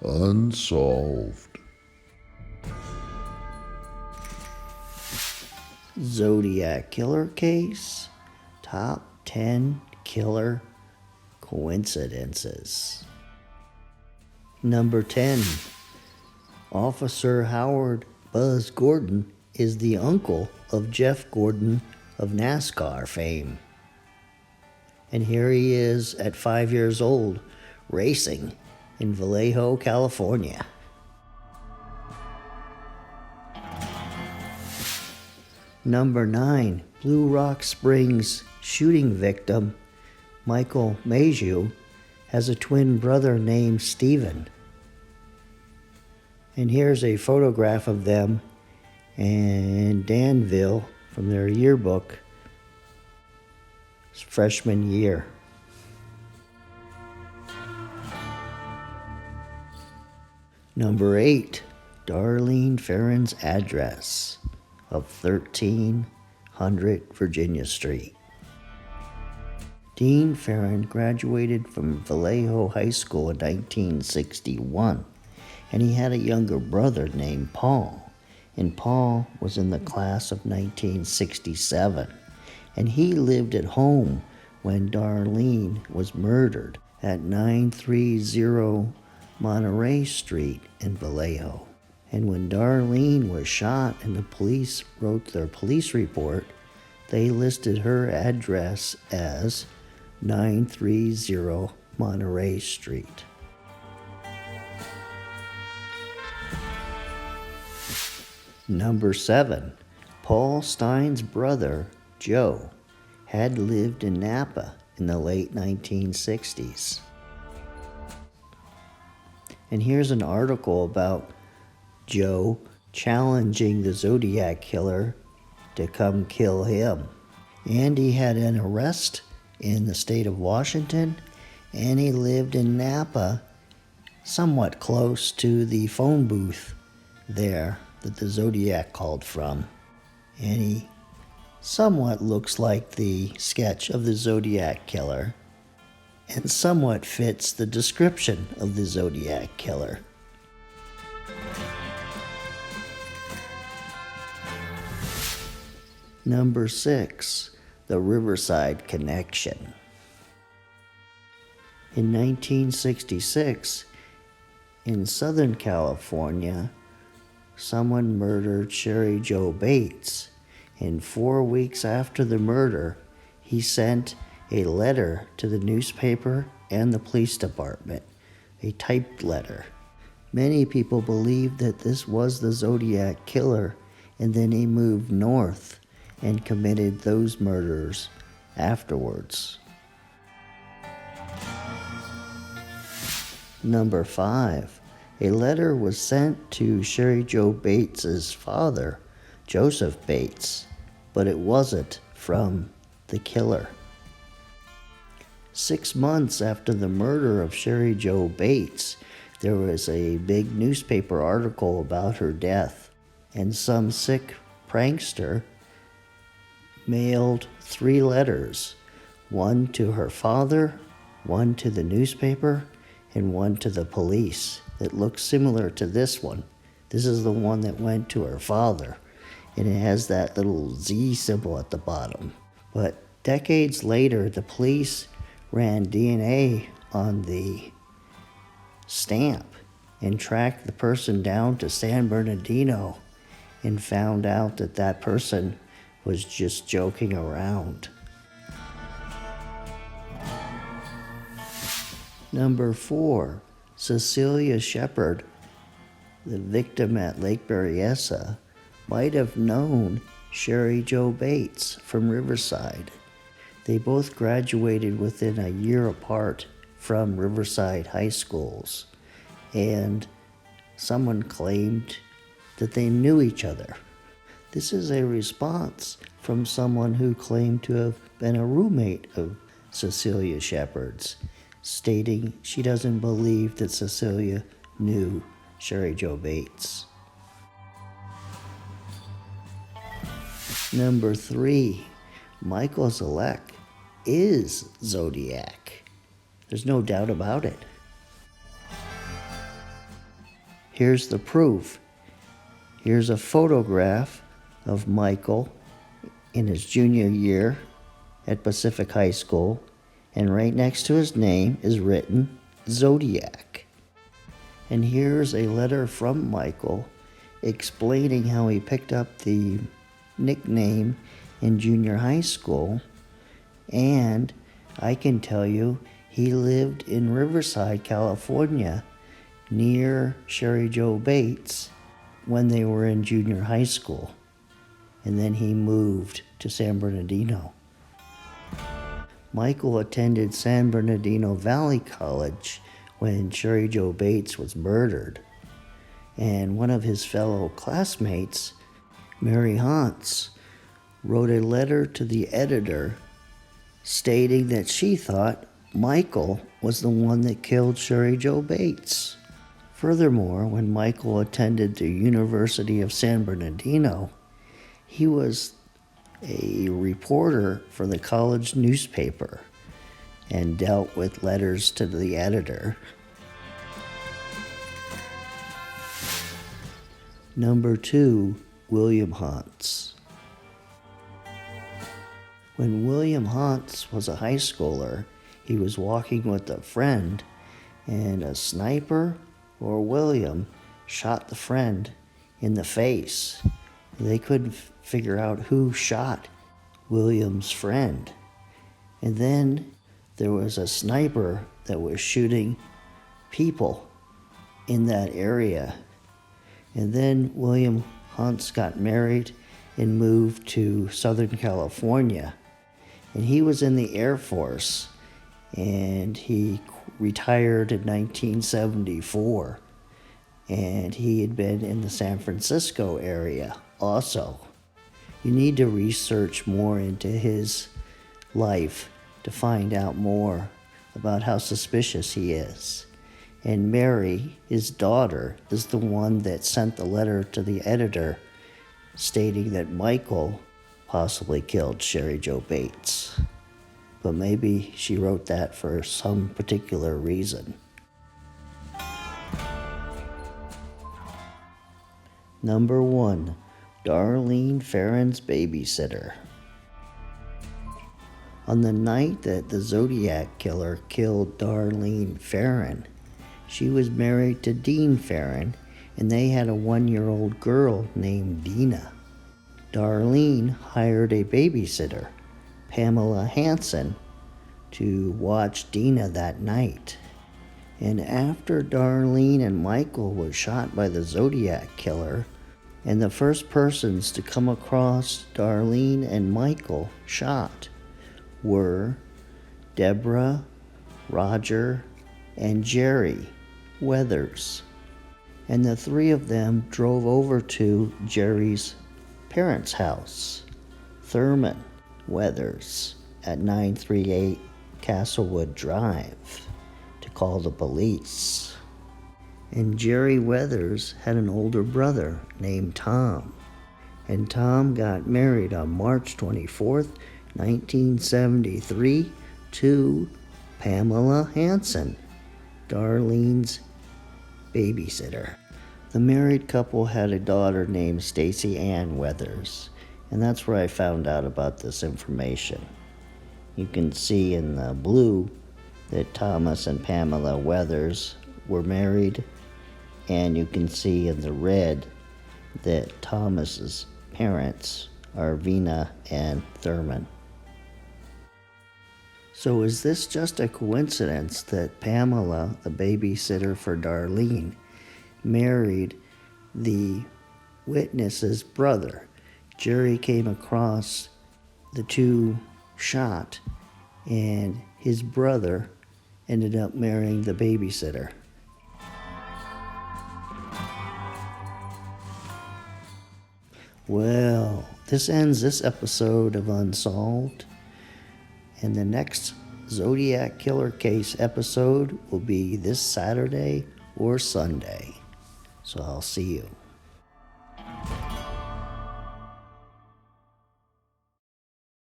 Unsolved. Zodiac killer case. Top 10 killer coincidences. Number 10. Officer Howard Buzz Gordon is the uncle of Jeff Gordon of NASCAR fame. And here he is at 5 years old, racing in Vallejo, California. Number 9. Blue Rock Springs shooting victim Michael Mayhew has a twin brother named Steven. And here's a photograph of them in Danville from their yearbook, freshman year. Number 8. Darlene Fen's address of 1300 Virginia Street. Dean Fen graduated from Vallejo High School in 1961, and he had a younger brother named Paul, and Paul was in the class of 1967, and he lived at home when Darlene was murdered at 930 Monterey Street in Vallejo. And when Darlene was shot and the police wrote their police report, they listed her address as 930 Monterey Street. Number 7. Paul Stein's brother, Joe, had lived in Napa in the late 1960s. And here's an article about Joe challenging the Zodiac killer to come kill him. And he had an arrest in the state of Washington, and he lived in Napa, somewhat close to the phone booth there that the Zodiac called from. And he somewhat looks like the sketch of the Zodiac killer, and somewhat fits the description of the Zodiac killer. Number 6. The Riverside Connection. In 1966, in Southern California, someone murdered Sherry Joe Bates, and 4 weeks after the murder, he sent a letter to the newspaper and the police department, a typed letter. Many people believed that this was the Zodiac killer, and then he moved north and committed those murders afterwards. Number 5. A letter was sent to Sherry Joe Bates's father, Joseph Bates, but it wasn't from the killer. 6 months after the murder of Sherry Joe Bates, there was a big newspaper article about her death, and some sick prankster mailed 3 letters, one to her father, one to the newspaper, and one to the police that looks similar to this one. This is the one that went to her father, and it has that little Z symbol at the bottom. But decades later, the police ran DNA on the stamp and tracked the person down to San Bernardino and found out that that person was just joking around. Number 4. Cecilia Shepherd, the victim at Lake Berryessa, might have known Sherry Joe Bates from Riverside. They both graduated within a year apart from Riverside high schools, and someone claimed that they knew each other. This is a response from someone who claimed to have been a roommate of Cecilia Shepherd's, stating she doesn't believe that Cecilia knew Sherry Joe Bates. Number 3. Michael Zodiac is Zodiac. There's no doubt about it. Here's the proof. Here's a photograph of Michael in his junior year at Pacific High School, and right next to his name is written Zodiac. And here's a letter from Michael explaining how he picked up the nickname in junior high school. And I can tell you, he lived in Riverside, California, near Sherry Jo Bates when they were in junior high school. And then he moved to San Bernardino. Michael attended San Bernardino Valley College when Sherry Jo Bates was murdered. And one of his fellow classmates, Mary Hantz, wrote a letter to the editor stating that she thought Michael was the one that killed Sherry Jo Bates. Furthermore, when Michael attended the University of San Bernardino, he was a reporter for the college newspaper and dealt with letters to the editor. Number 2, William Hantz. When William Hantz was a high schooler, he was walking with a friend, and a sniper or William shot the friend in the face. They couldn't figure out who shot William's friend. And then there was a sniper that was shooting people in that area. And then William Hantz got married and moved to Southern California. And he was in the Air Force, and he retired in 1974. And he had been in the San Francisco area also. You need to research more into his life to find out more about how suspicious he is. And Mary, his daughter, is the one that sent the letter to the editor stating that Michael possibly killed Sherry Jo Bates. But maybe she wrote that for some particular reason. Number 1, Darlene Fen's babysitter. On the night that the Zodiac killer killed Darlene Fen, she was married to Dean Fen, and they had a 1-year-old girl named Dina. Darlene hired a babysitter, Pamela Hansen, to watch Dina that night. And after Darlene and Michael were shot by the Zodiac killer, and the first persons to come across Darlene and Michael shot were Deborah, Roger, and Jerry Weathers. And the 3 of them drove over to Jerry's parents' house, Thurman Weathers, at 938 Castlewood Drive, to call the police. And Jerry Weathers had an older brother named Tom. And Tom got married on March 24th, 1973 to Pamela Hansen, Darlene's babysitter. The married couple had a daughter named Stacy Ann Weathers, and that's where I found out about this information. You can see in the blue that Thomas and Pamela Weathers were married, and you can see in the red that Thomas's parents are Vina and Thurman. So is this just a coincidence that Pamela, the babysitter for Darlene, married the witness's brother? Jerry came across the 2 shot, and his brother ended up marrying the babysitter. Well, this ends this episode of Unsolved, and the next Zodiac Killer Case episode will be this Saturday or Sunday. So I'll see you.